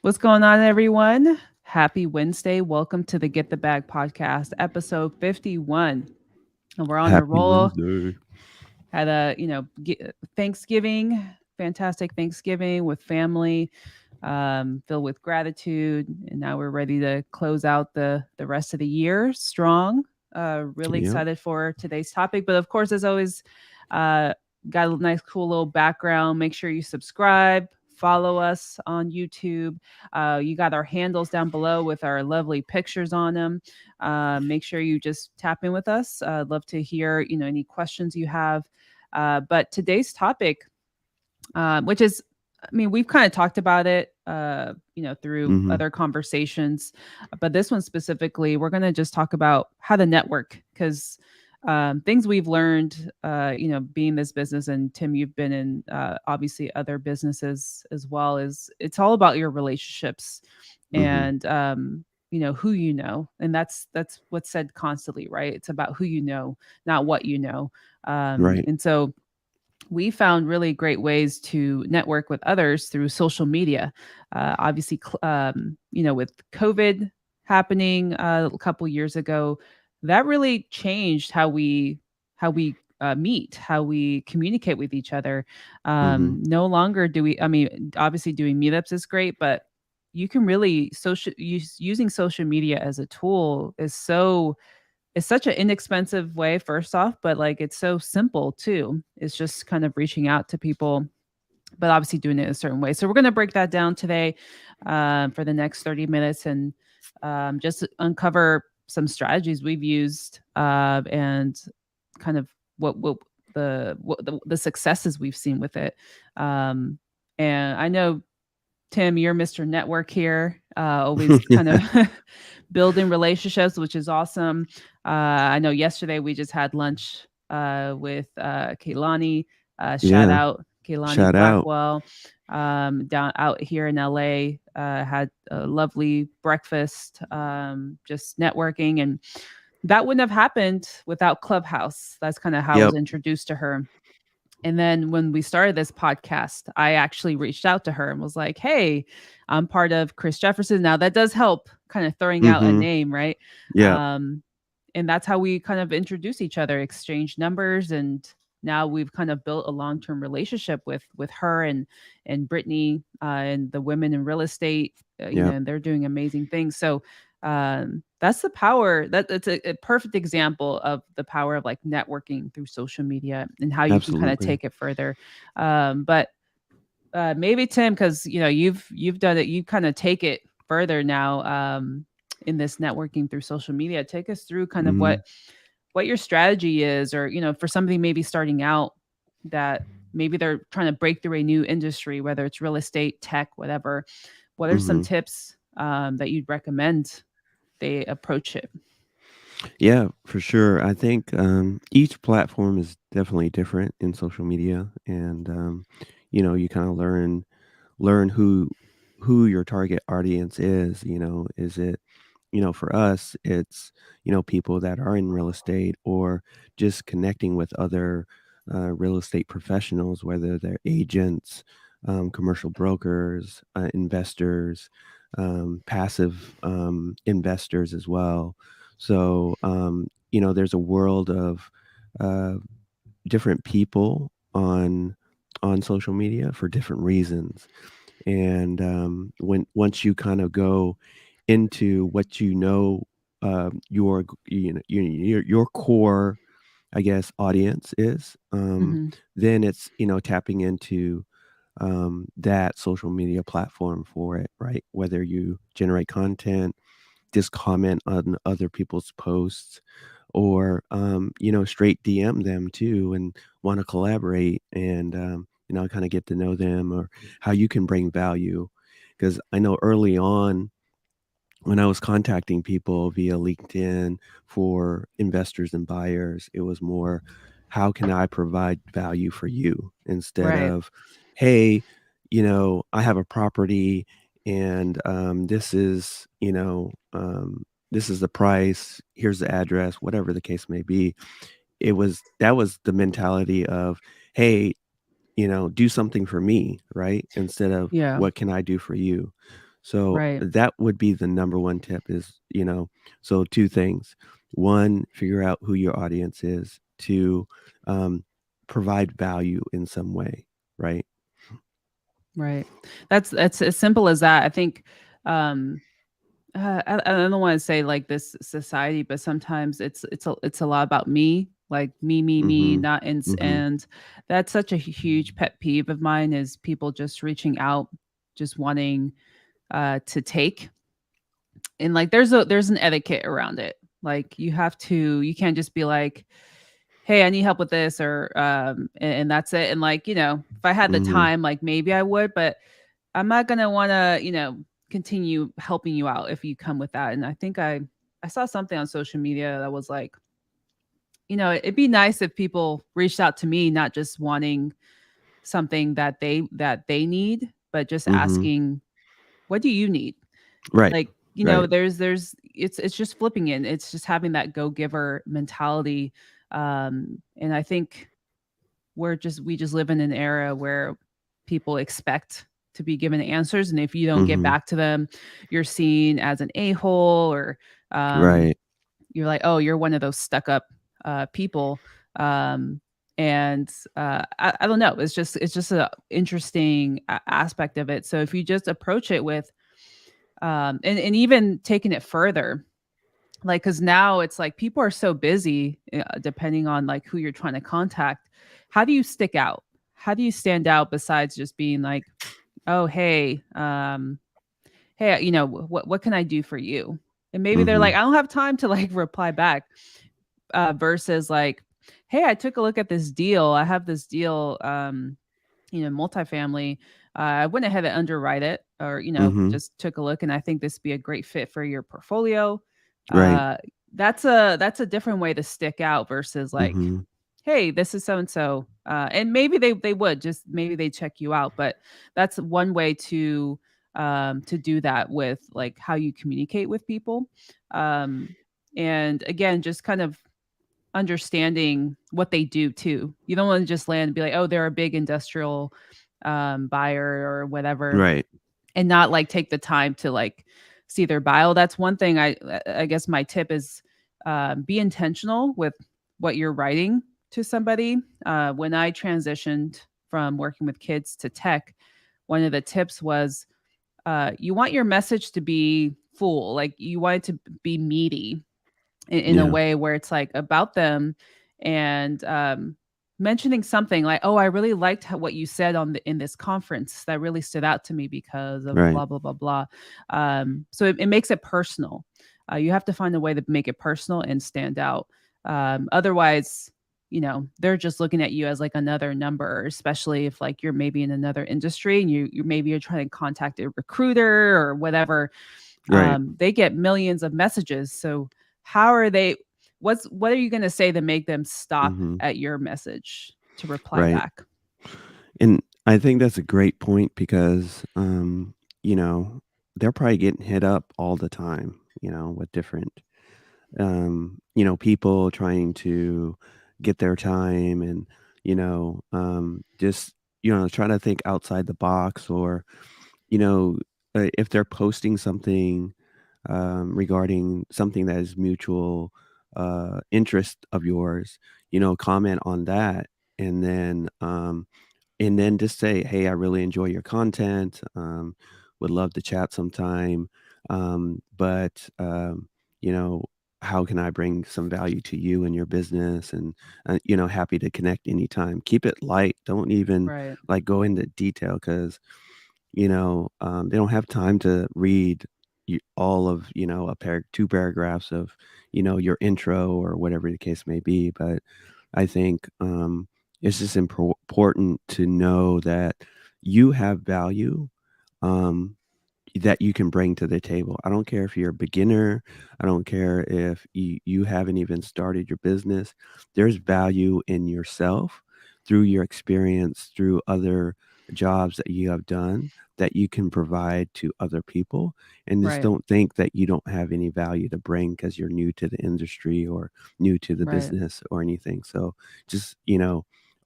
What's going on, everyone? Happy Wednesday. Welcome to the Get the Bag podcast, episode 51. And we're on a Happy roll. Wednesday. Had a, Thanksgiving, fantastic Thanksgiving with family, filled with gratitude. And now we're ready to close out the rest of the year strong. Really Yep. excited for today's topic. But of course, as always, uh, got a nice, cool little background. Make sure you subscribe, follow us on YouTube. You got our handles down below with our lovely pictures on them. Make sure you just tap in with us. I'd love to hear, any questions you have. But today's topic, which is, I mean, we've kind of talked about it, through hmm other conversations, but this one specifically, we're going to just talk about how to network because things we've learned, being this business, and Tim, you've been in obviously other businesses as well, is it's all about your relationships hmm and who you know, and that's what's said constantly, right? It's about who you know, not what you know. Right. And so we found really great ways to network with others through social media. Obviously, with COVID happening a couple years ago, that really changed how we meet, how we communicate with each other. hmm No longer do we. I mean, obviously, doing meetups is great, but you can really using social media as a tool is so it's such an inexpensive way, first off, but like it's so simple too. It's just kind of reaching out to people, but obviously doing it a certain way. So we're going to break that down today, for the next 30 minutes, and just uncover some strategies we've used, and kind of what the successes we've seen with it. Um, and I know, Tim, you're Mr. Network here, always kind of building relationships, which is awesome. I know yesterday we just had lunch with Kaylani. Shout Yeah. out Kaylani Shout out. Blackwell, down out here in LA. Had a lovely breakfast, just networking, and that wouldn't have happened without Clubhouse. That's kind of how I was Yep. introduced to her. And then when we started this podcast, I actually reached out to her and was like, "Hey, I'm part of Chris Jefferson." Now that does help, kind of throwing out a hmm name, right? Yep. Um, and that's how we kind of introduce each other, exchange numbers, and now we've kind of built a long-term relationship with her and Brittany, and the women in real estate. Yep. And they're doing amazing things. So that's the power. It's a perfect example of the power of like networking through social media and how you can kind of Absolutely. take it further. But maybe Tim, because you've done it, you kind of take it further now, in this networking through social media. Take us through kind of hmm what your strategy is, or for somebody maybe starting out, that maybe they're trying to break through a new industry, whether it's real estate, tech, whatever. What are some hmm tips that you'd recommend they approach it? Yeah, for sure. I think each platform is definitely different in social media, and you kind of learn who your target audience is. Is it for us, it's people that are in real estate or just connecting with other real estate professionals, whether they're agents, commercial brokers, investors, passive investors as well. So, there's a world of uh, different people on social media for different reasons. And when once you kind of go into what your core, I guess, audience is, Hmm. then it's tapping into that social media platform for it, right? Whether you generate content, just comment on other people's posts, or straight DM them too and want to collaborate, and kind of get to know them, or how you can bring value. Because I know early on, when I was contacting people via LinkedIn for investors and buyers, it was more, how can I provide value for you, instead Right. of, hey, I have a property, and this is the price, here's the address, whatever the case may be. That was the mentality of, hey, do something for me, right? Instead of, Yeah. what can I do for you? So Right. that would be the number one tip is, so two things. One, figure out who your audience is. Two, um, provide value in some way, right? Right. That's as simple as that. I think, um, I don't want to say like this society, but sometimes it's a lot about me, like me, Mhm. not Mhm. and that's such a huge pet peeve of mine is people just reaching out, just wanting to take, and like there's an etiquette around it. Like you can't just be like, hey, I need help with this, or and that's it. And like, if I had the Mhm. time, like maybe I would, but I'm not gonna wanna, continue helping you out if you come with that. And I think I saw something on social media that was like, it'd be nice if people reached out to me, not just wanting something that they need, but just Mhm. asking, what do you need? Right. Like, Right. there's it's just flipping it. It's just having that go-giver mentality. And I think we just live in an era where people expect to be given answers, and if you don't get Mhm. back to them, you're seen as an a-hole, or um, Right. you're like, oh, you're one of those stuck up people. um, and I don't know, it's just a interesting aspect of it. So if you just approach it with and even taking it further, like, because now it's like people are so busy, depending on like who you're trying to contact. How do you stick out? How do you stand out besides just being like, oh, hey, what can I do for you? And maybe they're like, Mhm. I don't have time to like reply back, versus like, hey, I took a look at this deal. I have this deal, multifamily. I went ahead and underwrite it, or Mhm. just took a look, and I think this would be a great fit for your portfolio. Right. Uh, that's a different way to stick out versus like, Mhm. hey, this is so and so, and maybe they would just maybe they check you out, but that's one way to do that with like how you communicate with people, um, and again, just kind of understanding what they do too. You don't want to just land and be like, oh, they're a big industrial buyer or whatever, Right. and not like take the time to like see their bio. That's one thing I guess my tip is, be intentional with what you're writing to somebody. When I transitioned from working with kids to tech, one of the tips was, you want your message to be full, like you want it to be meaty in a Yeah. way where it's like about them, and mentioning something like, oh, I really liked what you said in this conference, that really stood out to me because of Right. blah blah blah blah. So it makes it personal. You have to find a way to make it personal and stand out. Otherwise, they're just looking at you as like another number, especially if like you're maybe in another industry and you're trying to contact a recruiter or whatever. Right. They get millions of messages. So how are they? What are you going to say to make them stop Mhm. at your message to reply Right. back? And I think that's a great point because, they're probably getting hit up all the time, with different, people trying to get their time and, just, try to think outside the box or, you know, if they're posting something regarding something that is mutual interest of yours, comment on that, and then just say, "Hey, I really enjoy your content. Would love to chat sometime. But you know, how can I bring some value to you and your business? And happy to connect anytime. Keep it light. Don't even Right, like go into detail because they don't have time to read all of, two paragraphs of, your intro or whatever the case may be. But I think it's just important to know that you have value. Um, that you can bring to the table. I don't care if you're a beginner. I don't care if you haven't even started your business. There's value in yourself through your experience, through other jobs that you have done that you can provide to other people. And just right, don't think that you don't have any value to bring because you're new to the industry or new to the right, business or anything. So just,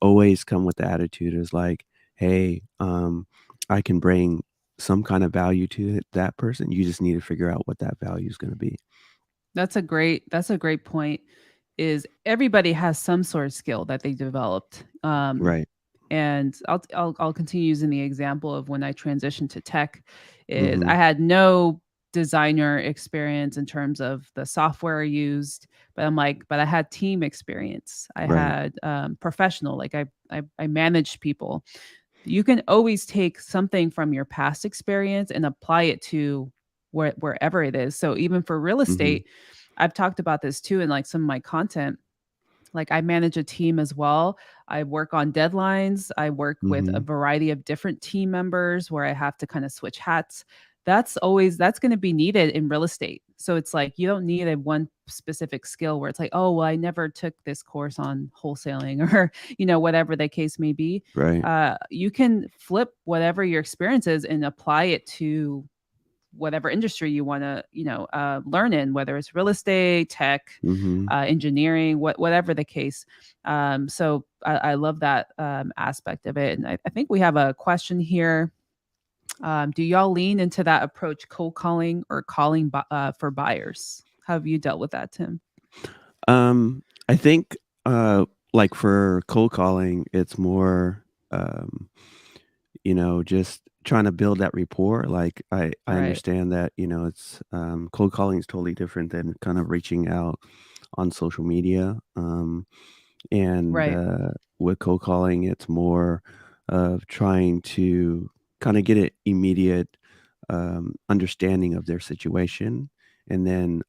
always come with the attitude is like, hey, I can bring some kind of value to that person. You just need to figure out what that value is going to be. That's a great point. Is everybody has some sort of skill that they developed. Right. And I'll continue using the example of when I transitioned to tech. Is I Mhm. had no designer experience in terms of the software I used, but but I had team experience. I Right. had professional, like I managed people. You can always take something from your past experience and apply it to wherever it is. So even for real Mhm. estate, I've talked about this too in like some of my content. Like I manage a team as well. I work on deadlines. I work with a Mhm. variety of different team members where I have to kind of switch hats. That's going to be needed in real estate. So it's like you don't need a one specific skill where it's like, oh, well, I never took this course on wholesaling or, whatever the case may be. Right. You can flip whatever your experience is and apply it to whatever industry you want to learn in, whether it's real estate, tech, Mhm. engineering, whatever the case. So I love that aspect of it. And I think we have a question here. Do y'all lean into that approach, cold calling or calling for buyers? How have you dealt with that, Tim? I think, like for cold calling, it's more, um, just trying to build that rapport. Like I Right, understand that, it's cold calling is totally different than kind of reaching out on social media. And right, with cold calling, it's more of trying to kind of get an immediate understanding of their situation. And then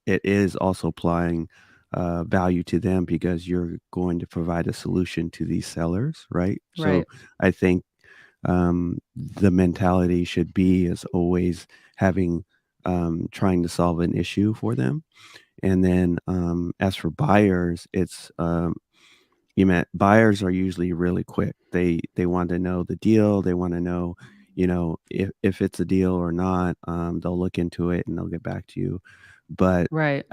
it is also applying value to them because you're going to provide a solution to these sellers, right? So right, I think the mentality should be is always having trying to solve an issue for them. And then as for buyers, it's you met buyers are usually really quick. They want to know the deal. They want to know, if it's a deal or not. They'll look into it and they'll get back to you. But right,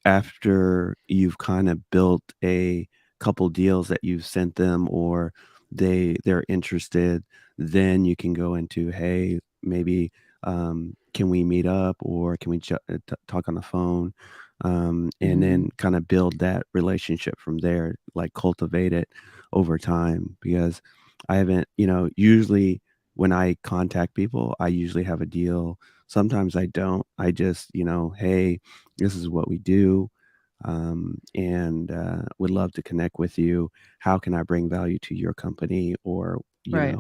after you've kind of built a couple deals that you've sent them, or they're interested, then you can go into, hey, maybe can we meet up, or can we talk on the phone? And hmm then kind of build that relationship from there, like cultivate it over time. Because I haven't, usually when I contact people, I usually have a deal. Sometimes I don't. I just, hey, this is what we do. And would love to connect with you. How can I bring value to your company? Or, right,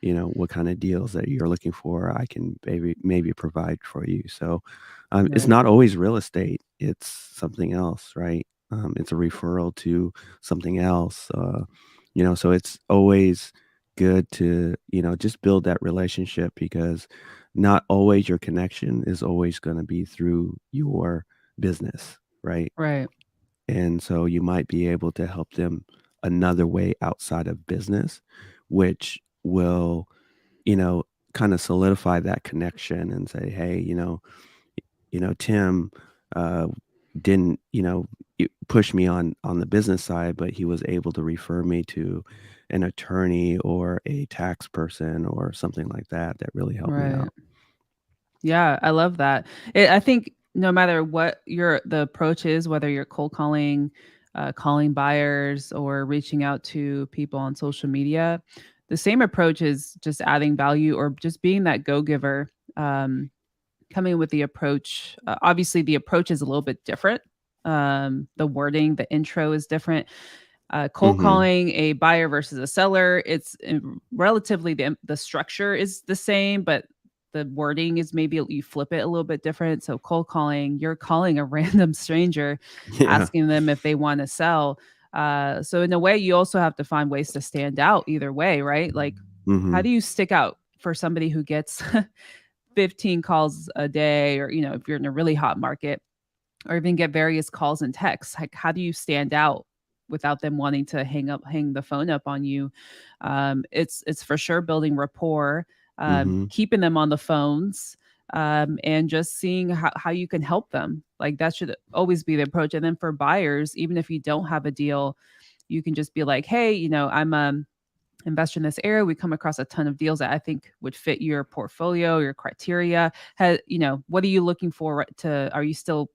what kind of deals that you're looking for, I can maybe provide for you. So it's right, not always real estate. It's something else, right? It's a referral to something else. So it's always good to, just build that relationship, because not always your connection is always going to be through your business, right? right, And so you might be able to help them another way outside of business, which will, you know, kind of solidify that connection and say, hey, Tim uh, didn't, push me on the business side, but he was able to refer me to an attorney or a tax person or something like that that really helped me right. out. Yeah, I love that. I think no matter what the approach is, whether you're cold calling, calling buyers, or reaching out to people on social media, the same approach is just adding value or just being that go giver. Coming with the approach. Obviously, the approach is a little bit different. The wording, the intro is different. Cold Mhm. calling a buyer versus a seller, it's relatively the structure is the same, but the wording is maybe you flip it a little bit different. So cold calling, you're calling a random stranger, Yeah. asking them if they want to sell. So in a way, you also have to find ways to stand out either way, right? Like, how do Mhm. you stick out for somebody who gets 15 calls a day, or if you're in a really hot market, or even get various calls and texts? Like, how do you stand out without them wanting to hang the phone up on you? It's for sure building rapport, Mhm. keeping them on the phones, and just seeing how you can help them. Like, that should always be the approach. And then for buyers, even if you don't have a deal, you can just be like, hey, I'm investor in this area. We come across a ton of deals that I think would fit your portfolio, your criteria. What are you looking for to, are you still,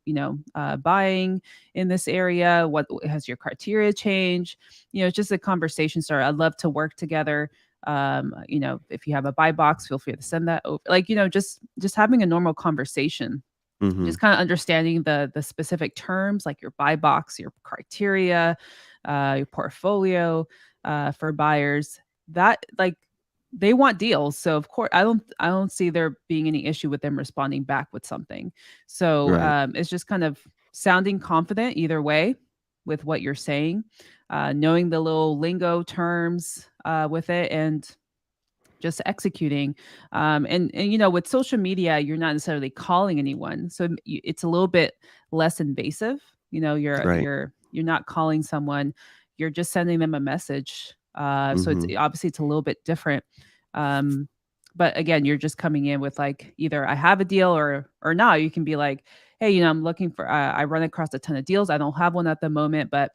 buying in this area? What has your criteria changed? It's just a conversation starter. I'd love to work together. If you have a buy box, feel free to send that over. Just having a normal conversation, Mhm. just kind of understanding the specific terms like your buy box, your criteria, your portfolio for buyers. That like they want deals, so of course I don't see there being any issue with them responding back with something. So Right. it's just kind of sounding confident either way with what you're saying, knowing the little lingo terms with it, and just executing. And with social media, you're not necessarily calling anyone, so it's a little bit less invasive. You're Right. you're you're not calling someone, you're just sending them a message. So it's Mhm. obviously it's a little bit different. um but again, you're just coming in with like either I have a deal or not. You can be like, hey, I'm looking for, I run across a ton of deals, I don't have one at the moment, but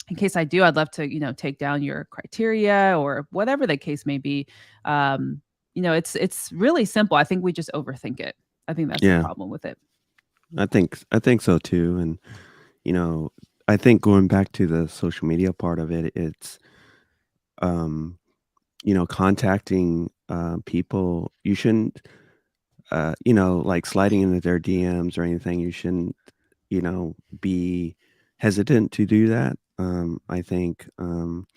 in case I do, I'd love to, take down your criteria or whatever the case may be. It's really simple. I think we just overthink it. I think that's the Yeah. problem with it. I think so too, and, you know, I think going back to the social media part of it, it's, um, contacting, people, you shouldn't, like, sliding into their DMs or anything, you shouldn't, be hesitant to do that. I think,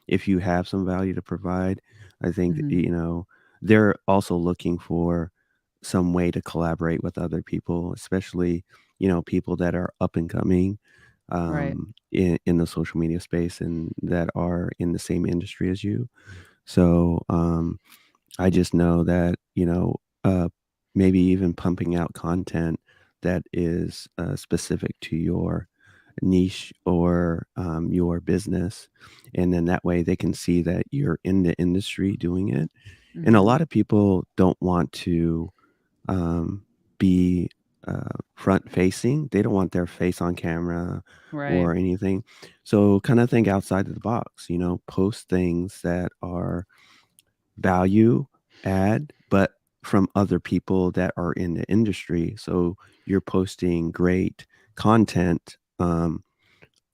if you have some value to provide, I think, Mhm. they're also looking for some way to collaborate with other people, especially, people that are up and coming, Right. in the social media space and that are in the same industry as you. So, I just know that, maybe even pumping out content that is, specific to your niche or, your business, and then that way they can see that you're in the industry doing it. And a Mhm. lot of people don't want to, be, front facing. They don't want their face on camera Right. or anything. So kinda think outside of the box, post things that are value add, but from other people that are in the industry. So you're posting great content,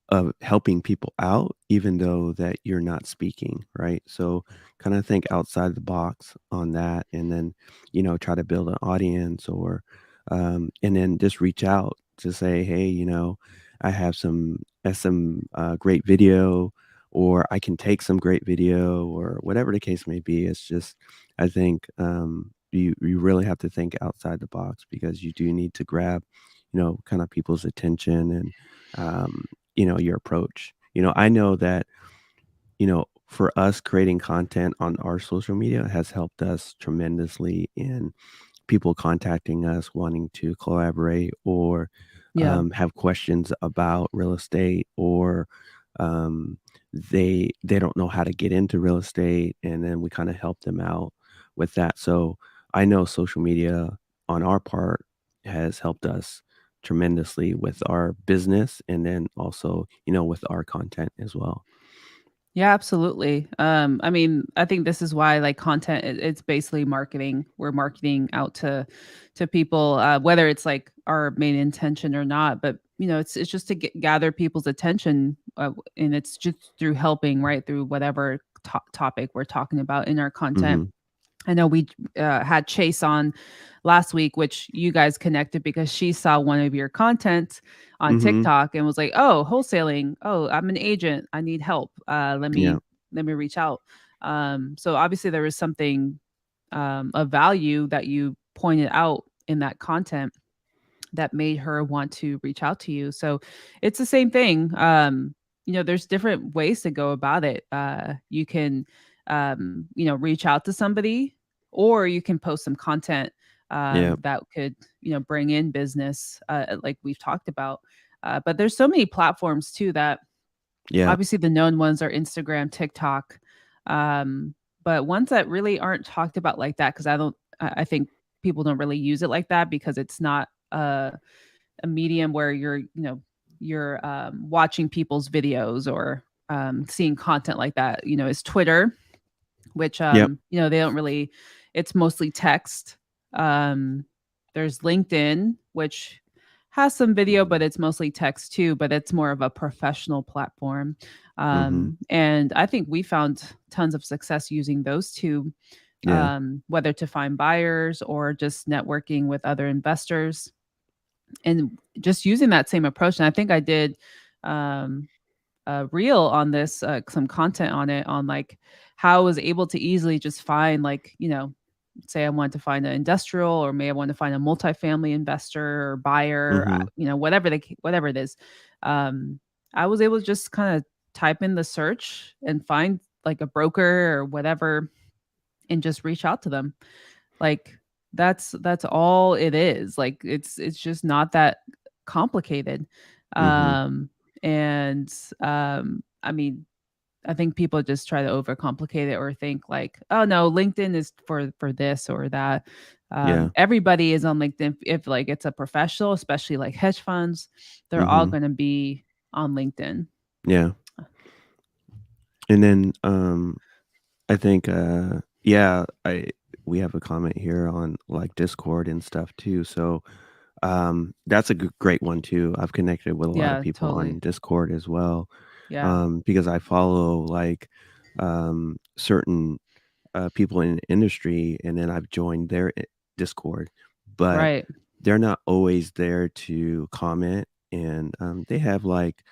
of helping people out, even though that you're not speaking, right? So kind of think outside the box on that, and then try to build an audience, or and then just reach out to say, hey, I have some great video, or I can take some great video, or whatever the case may be. It's just, I think, you really have to think outside the box, because you do need to grab kind of people's attention, and your approach. I know that, for us, creating content on our social media has helped us tremendously in people contacting us wanting to collaborate, or Yeah. have questions about real estate, or they don't know how to get into real estate, and then we kind of help them out with that. So I know social media on our part has helped us tremendously with our business, and then also with our content as well. Yeah, absolutely. I mean, I think this is why like content, it's basically marketing. We're marketing out to people, whether it's like our main intention or not. But it's just to gather people's attention, and it's just through helping, right, through whatever topic we're talking about in our content. Hmm. I know we had Chase on last week, which you guys connected because she saw one of your content on Hmm. TikTok and was like, "Oh, wholesaling. Oh, I'm an agent. I need help. Let Yeah. me reach out." So obviously there was something of value that you pointed out in that content that made her want to reach out to you. So it's the same thing. There's different ways to go about it. You can, reach out to somebody, or you can post some content Yeah. that could, bring in business, like we've talked about. But there's so many platforms too that Yeah. obviously the known ones are Instagram, TikTok, um, but ones that really aren't talked about like that because I think people don't really use it like that because it's not a medium where you're watching people's videos or seeing content like that. Is Twitter, which Yep. they don't really, it's mostly text. Um there's LinkedIn, which has some video, but it's mostly text too, but it's more of a professional platform. Mhm. And I think we found tons of success using those two, Yeah. whether to find buyers or just networking with other investors, and just using that same approach. And I think I did um a reel on this, some content on it, on like how I was able to easily just find, like, say I want to find an industrial, or may I want to find a multifamily investor or buyer, Mhm. whatever it is. Um, I was able to just kind of type in the search and find like a broker or whatever, and just reach out to them. Like, that's all it is. Like, it's just not that complicated. Mhm. Um, and I mean, I think people just try to overcomplicate it, or think like, oh no, LinkedIn is for this or that. Yeah. Everybody is on LinkedIn. If like it's a professional, especially like hedge funds, they're all Mhm. going to be on LinkedIn. Yeah. And then, I think, yeah, I we have a comment here on, like, Discord and stuff too, so, that's a great one too. I've connected with a lot of Yeah, people on totally. Discord as well, Yeah. because I follow, like, certain people in the industry, and then I've joined their Discord, but Right. they're not always there to comment. And they have, like,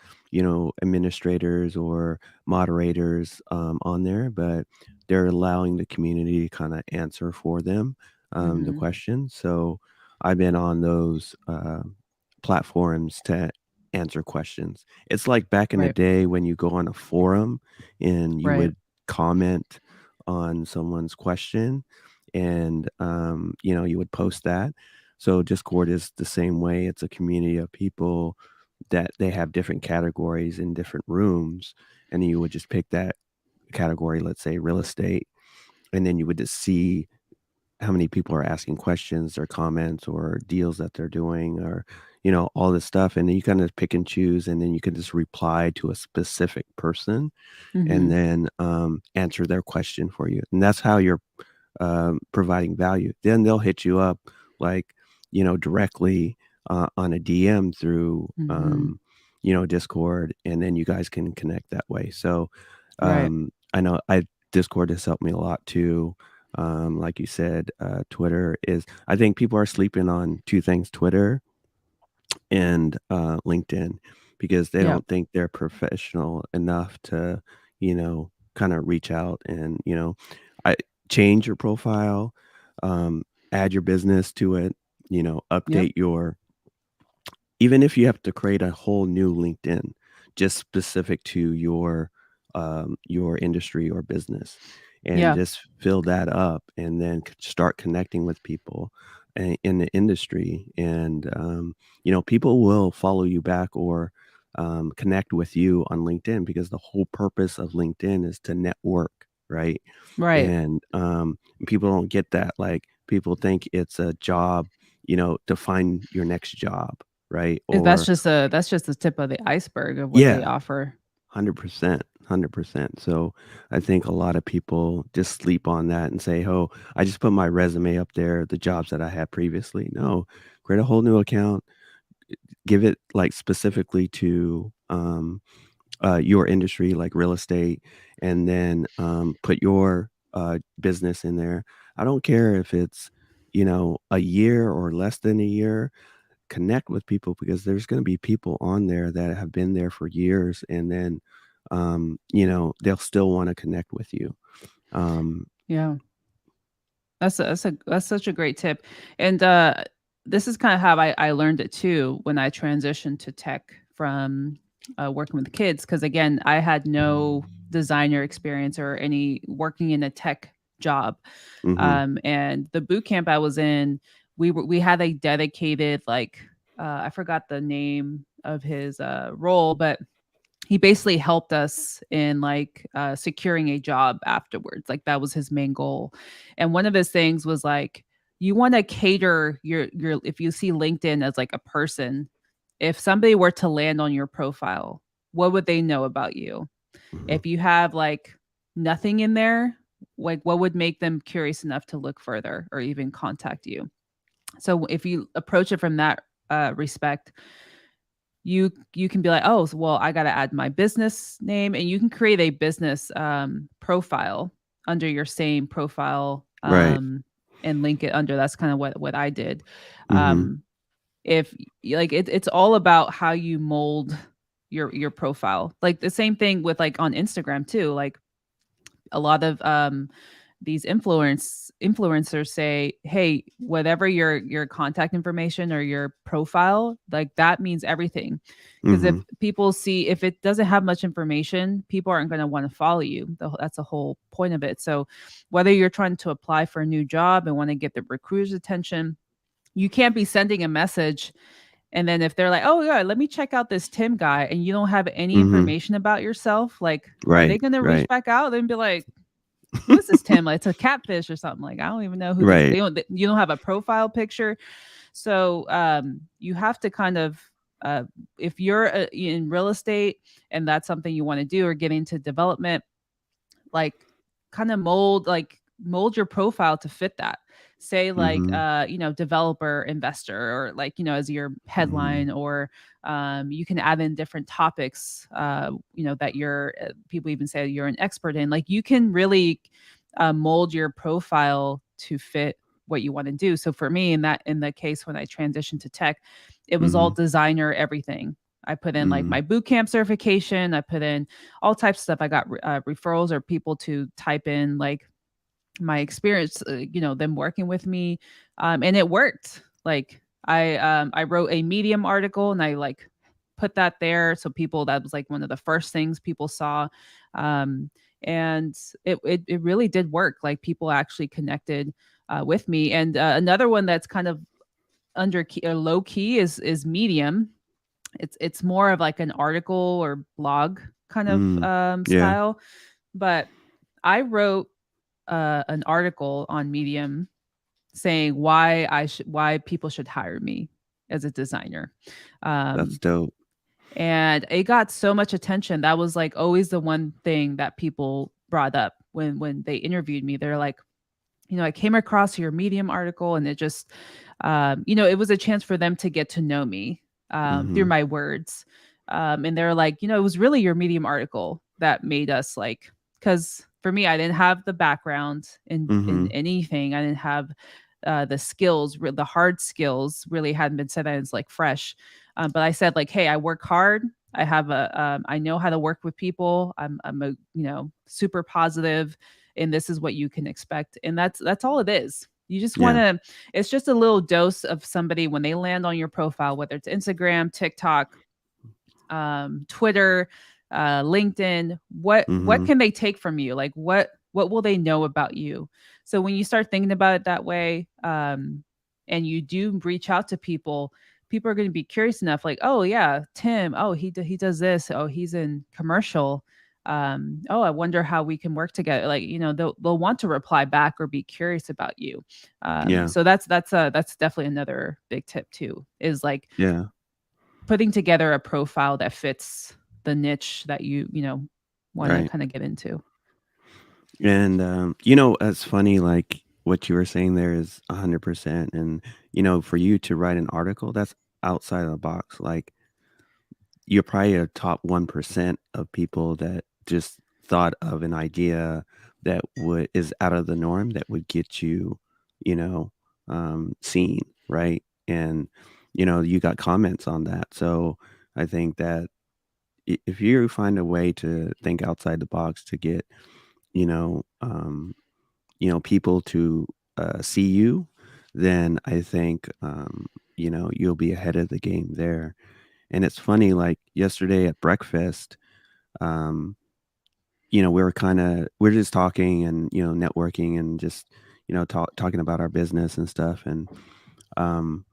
administrators or moderators on there, but they're allowing the community to kind of answer for them the Mhm. question. So I've been on those platforms to answer questions. It's like back in the Right. day when you go on a forum and you Right. would comment on someone's question, and you would post that. So Discord is the same way. It's a community of people that they have different categories in different rooms, and you would just pick that category, let's say real estate, and then you would just see how many people are asking questions or comments or deals that they're doing, or all this stuff, and then you kind of pick and choose, and then you can just reply to a specific person, and Mhm. then answer their question for you, and that's how you're providing value. Then they'll hit you up, like, directly on a DM through, Mhm. Discord, and then you guys can connect that way. So Right. I know I Discord has helped me a lot too. Like you said, Twitter is. I think people are sleeping on two things: Twitter and LinkedIn, because they Yeah. don't think they're professional enough to, kind of reach out and, I change your profile, um, add your business to it, Yep. update your, even if you have to create a whole new LinkedIn just specific to your industry or business, and Yeah. just fill that up, and then start connecting with people in the industry, and people will follow you back, or connect with you on LinkedIn, because the whole purpose of LinkedIn is to network, right? Right. And people don't get that. Like, people think it's a job, to find your next job, right? That's Or just the tip of the iceberg of what they yeah, offer. 100%, 100%. So I think a lot of people just sleep on that and say, "Oh, I just put my resume up there, the jobs that I had previously." No, create a whole new account, give it, like, specifically to your industry, like real estate, and then put your business in there. I don't care if it's, a year or less than a year. Connect with people, because there's going to be people on there that have been there for years, and then they'll still want to connect with you. um Yeah. That's such a great tip. And this is kind of how I learned it too when I transitioned to tech from working with kids. Because again, I had no designer experience or any working in a tech job. mhm, And the boot camp I was in, we had a dedicated, like, I forgot the name of his role, but he basically helped us in like securing a job afterwards. Like, that was his main goal. And one of his things was like, you want to cater your, if you see LinkedIn as like a person, if somebody were to land on your profile, what would they know about you? mhm, If you have like nothing in there, like what would make them curious enough to look further or even contact you. So if you approach it from that respect, you can be like, oh, well, I got to add my business name, and you can create a business profile under your same profile, Right. and link it under. That's kind of what I did. Mhm. um if like it's all about how you mold your profile. Like the same thing with like on Instagram too. Like a lot of these influencers say, hey, whatever your contact information or your profile, like that means everything. Because if Mhm. people see, if it doesn't have much information, people aren't going to want to follow you. That's the whole point of it. So whether you're trying to apply for a new job and want to get the recruiter's attention, you can't be sending a message, and then if they're like, oh yeah, let me check out this Tim guy, and you don't have any Mhm. information about yourself, like, are they Right, gonna reach right. back out and be like, who is this Tim? Like, it's a catfish or something. Like, I don't even know who this. Right. You don't have a profile picture. So you have to kind of uh, if you're in real estate and that's something you want to do or get into development, like kind of mold your profile to fit that. Say like Mhm. developer investor, or like as your Mhm. headline, or you can add in different topics that you're people even say you're an expert in. Like you can really mold your profile to fit what you want to do. So for me, in the case when I transitioned to tech, it was all Mhm. designer everything. I put in like Mhm. my boot camp certification. I put in all types of stuff. I got referrals or people to type in like my experience, them working with me, and it worked. Like I wrote a Medium article and I like put that there, so people that was like one of the first things people saw, um, and it really did work. Like people actually connected with me. And another one that's kind of under key, low key is Medium. It's more of like an article or blog kind of Mm. Yeah. style. But I wrote an article on Medium saying why people should hire me as a designer. That's Um, dope. and it got so much attention. That was like always the one thing that people brought up when they interviewed me. They're like, I came across your Medium article, and it just, it was a chance for them to get to know me through Mhm. my words. And they're like, it was really your Medium article that made us like, because for me, I didn't have the background in Mhm. anything. I didn't have the skills, the hard skills really hadn't been said. I was like fresh. But I said like, hey, I work hard. I know how to work with people. I'm a, super positive, and this is what you can expect. And that's all it is. You just want Yeah. to, it's just a little dose of somebody when they land on your profile, whether it's Instagram, TikTok, Twitter, LinkedIn. What Mhm. can they take from you? Like what will they know about you? So when you start thinking about it that way, and you do reach out to people, people are going to be curious enough. Like, oh yeah, Tim. Oh, he does this. Oh, he's in commercial. Oh, I wonder how we can work together. Like, they'll want to reply back or be curious about you. Yeah. So that's definitely another big tip too, is like Yeah. putting together a profile that fits the niche that you want to Right. kind of get into. And, it's funny, like, what you were saying there is 100%, and, for you to write an article, that's outside of the box. Like, you're probably a top 1% of people that just thought of an idea that would is out of the norm that would get you, seen, right? And, you got comments on that. So, I think that if you find a way to think outside the box to get, you know, um people to see you, then I think, you'll be ahead of the game there. And it's funny, like yesterday at breakfast, um, we're just talking and, networking and just, talking about our business and stuff. Um,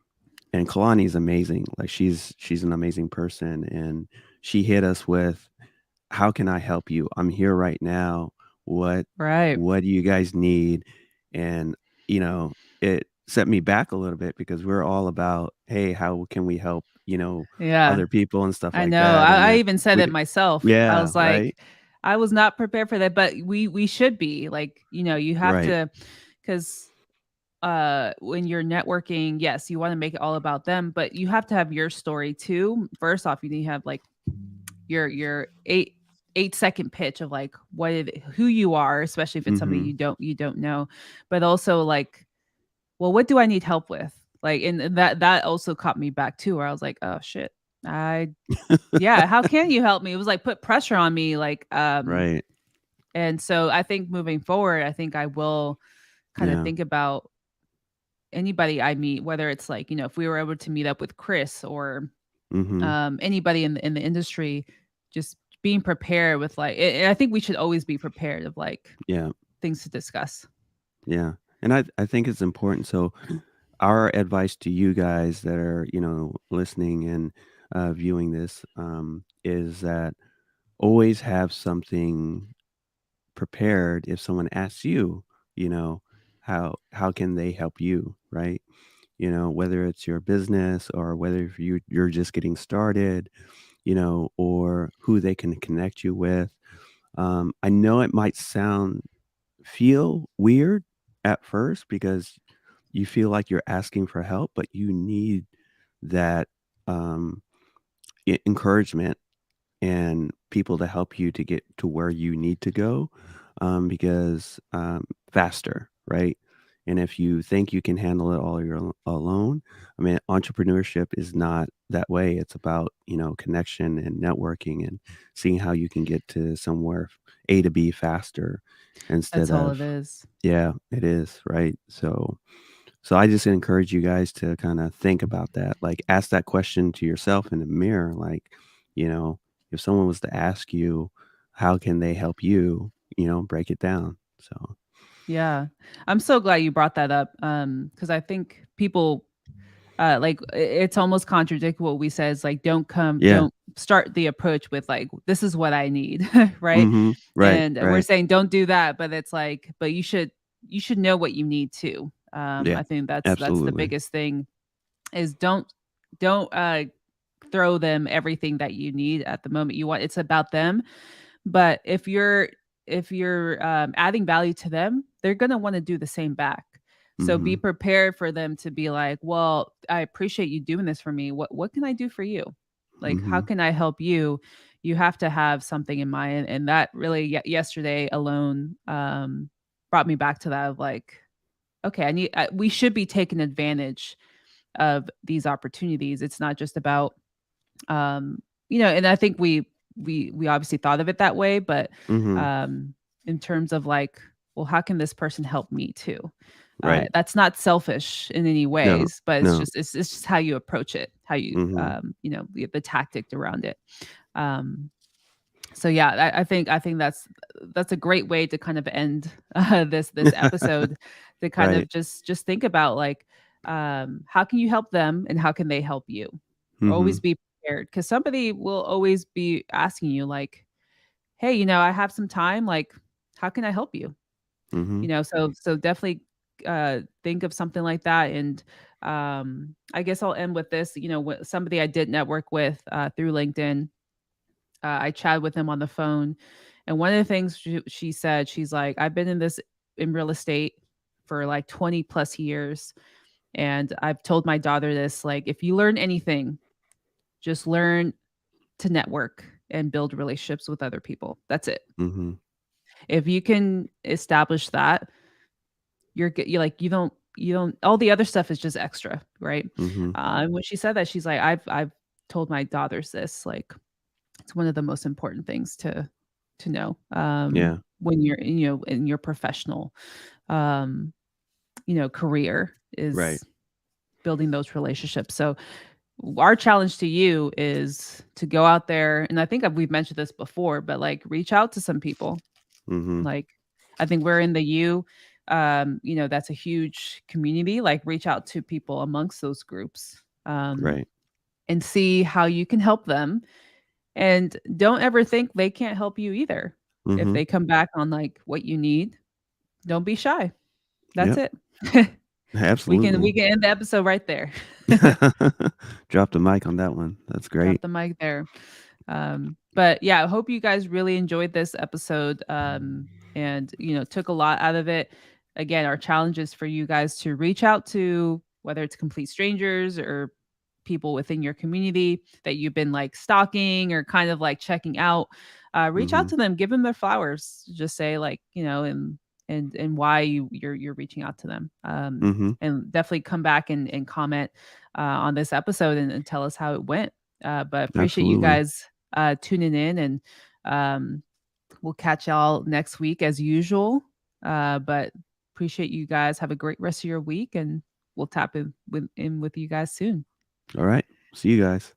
and Kalani's amazing. Like she's an amazing person. And she hit us with, how can I help you? I'm here right now. What Right. what do you guys need? And, it set me back a little bit because we're all about, hey, how can we help, Yeah. other people and stuff I like know. that. And I that even said we it d myself. I yeah, was like, right? I was not prepared for that, but we should be. Like, you have Right. to, cuz when you're networking, yes, you want to make it all about them, but you have to have your story too. First off, you need to have like your 8-second pitch of like who you are, especially if it's somebody Mhm. you don't know, but also like, well, what do I need help with? Like, and that also caught me back too, where I was like, oh shit, I yeah, how can you help me? It was like put pressure on me, like, Right. and so I think moving forward, I think I will kind of Yeah. think about anybody I meet, whether it's like, if we were able to meet up with Chris or Mhm. anybody in the industry, just being prepared with like, and I think we should always be prepared of like Yeah. things to discuss. Yeah. And I think it's important. So our advice to you guys that are, listening and viewing this is that always have something prepared if someone asks you, you know, how can they help you, right? Whether it's your business or whether if you're just getting started, or who they can connect you with. I know it might feel weird at first because you feel like you're asking for help, but you need that um, encouragement and people to help you to get to where you need to go because faster, right? And if you think you can handle it all alone, I mean, entrepreneurship is not that way. It's about, connection and networking and seeing how you can get to somewhere A to B faster instead That's all of, it is. yeah, it is, right? So I just encourage you guys to kind of think about that. Like ask that question to yourself in the mirror. Like, you know, if someone was to ask you, how can they help you? Break it down. So Yeah. I'm so glad you brought that up. Because I think people like it's almost contradict what we said is like yeah. don't start the approach with like this is what I need, right? Mm-hmm. Right. And we're Right. saying don't do that, but it's like, but you should know what you need too. Yeah. I think that's the Absolutely. biggest thing is don't throw them everything that you need at the moment. It's about them, but if you're adding value to them, they're gonna want to do the same back. So be Mm-hmm. prepared for them to be like, "Well, I appreciate you doing this for me. What can I do for you? Like, how Mm-hmm. can I help you?" You have to have something in mind, and that really yesterday alone brought me back to that of like, okay, we should be taking advantage of these opportunities. It's not just about and I think we obviously thought of it that way, but Mm-hmm. um in terms of like, well, how can this person help me too? Right. That's not selfish in any No. ways, but it's No. just it's just how you approach it, how you Mm-hmm. the tactic around it. Um so yeah, I think that's a great way to kind of end this episode, to kind of Right. just think about like how can you help them and how can they help you? Mm-hmm. Always be prepared because somebody will always be asking you like, hey, I have some time, like how can I help you? Mm-hmm. So definitely think of something like that. And I guess I'll end with this, somebody I did network with through LinkedIn. I chatted with him on the phone, and one of the things she said, she's like, "I've been in real estate for like 20 plus years, and I've told my daughter this, like, if you learn anything, just learn to network and build relationships with other people. That's it. Mm-hmm. If you can establish that, you're good. You don't. All the other stuff is just extra, right?" Mm-hmm. And when she said that, she's like, "I've told my daughters this, like." It's one of the most important things to know, Yeah. when you're, in your professional, um, career Right. is building those relationships. So our challenge to you is to go out there, and I think we've mentioned this before, but like reach out to some people. Mm-hmm. Like I think we're in the that's a huge community. Like reach out to people amongst those groups, Right. and see how you can help them. And don't ever think they can't help you either. If Mm-hmm. they come back on, like, what you need, don't be shy. That's Yep. it. We Absolutely. can end the episode right there. Drop the mic on that one. That's Drop great. the mic there. But yeah, I hope you guys really enjoyed this episode, and took a lot out of it. Again, our challenge is for you guys to reach out to, whether it's complete strangers or people within your community that you've been like stalking or kind of like checking out. Reach out Mhm. to them, give them their flowers. Just say like, and why you're reaching out to them. Mhm. And definitely come back and comment on this episode, and tell us how it went. But appreciate you Absolutely. guys tuning in, and um, we'll catch y'all next week as usual. But appreciate you guys. Have a great rest of your week, and we'll tap in with you guys soon. All right. See you guys.